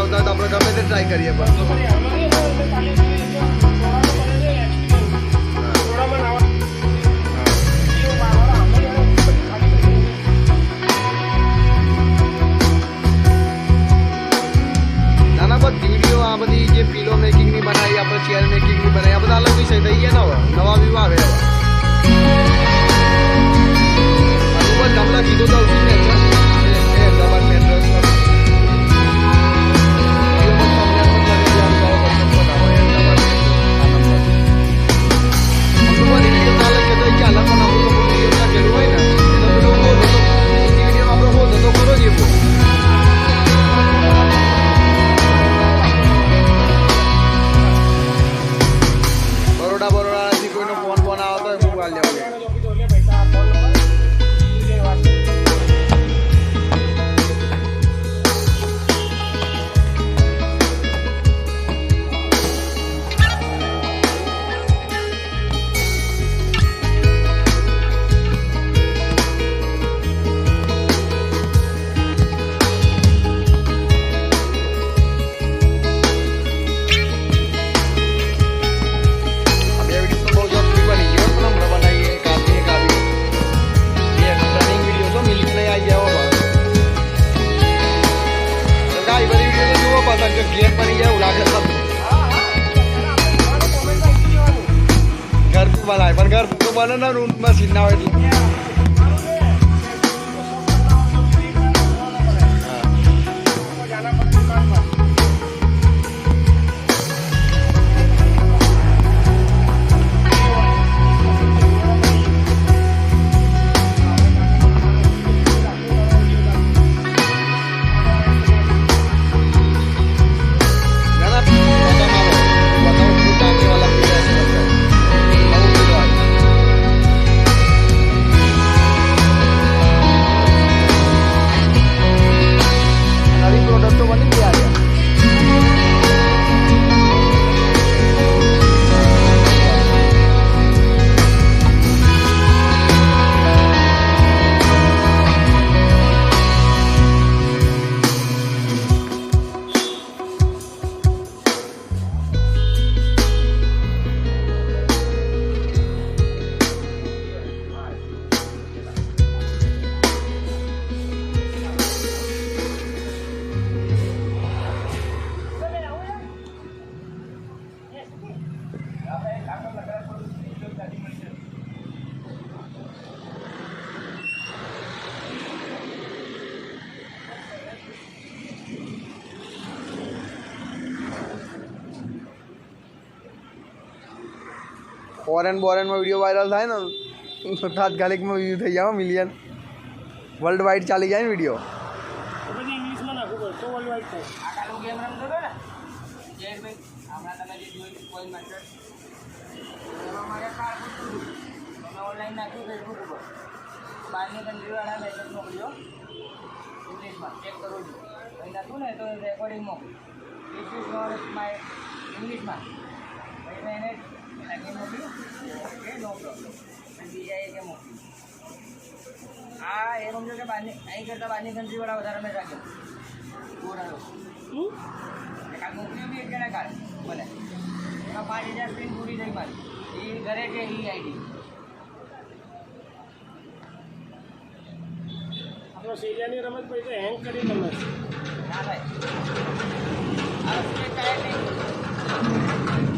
આવતા હોય તો આપણે ગમે તે ટ્રાય કરીએ પણ વિડીયો આ બધી જે પીલો મેકિંગની બનાવી આપણે ચેર મેકિંગની બનાવી આ બધા અલગ વિષય થઈ ગયા ને હવે નવા વ્યૂ આવે હવે ગામડા કીધું તો આવશું ને અમદાવાદ મેટ્રેસ बनाए पर घर तो बने ना रूम में सीना हो फॉरेन में वीडियो वायरल थाय ना तो तात्कालिक में व्यू थी जाओ मिलियन वर्ल्ड वाइड चाली जाए वीडियो इंग्लिश में नाखो तो वर्ल्ड वाइड थाय આ કાલો ગેમ રમતો હતો ને જેડ ભાઈ હમણાં તમે જે જોઈ કોઈ મેટર એમાં મારે કાર પૂછ્યું તમે ઓનલાઈન નાખ્યું ફેસબુક ઉપર બહારની કન્ટ્રીવાળા મેસેજ મોકલ્યો ઇંગ્લિશમાં ચેક કરો છો અહીં નાખ્યું ને તો રેકોર્ડિંગ મોકલ્યું ધીસ ઇઝ નોટ માય ઇંગ્લિશમાં ભાઈ મેં એને લાગી મોકલ્યું ઓકે નો પ્રોબ્લેમ અને બીજા એ કે મોકલ્યું આ એ સમજો કે બહારની અહીં કરતાં બહારની કન્ટ્રીવાળા વધારે મેં રાખ્યો બોરાનો કાલ મોકલ્યું બી એક જણા કાલ મને એમાં 5000 સ્ક્રીન પૂરી થઈ મારી એ ઘરે છે એ આઈડી આપણો સિરિયાની રમત પછી તો હેંગ કરી રમે ના ભાઈ આ સ્ટેટ ટાયર નહીં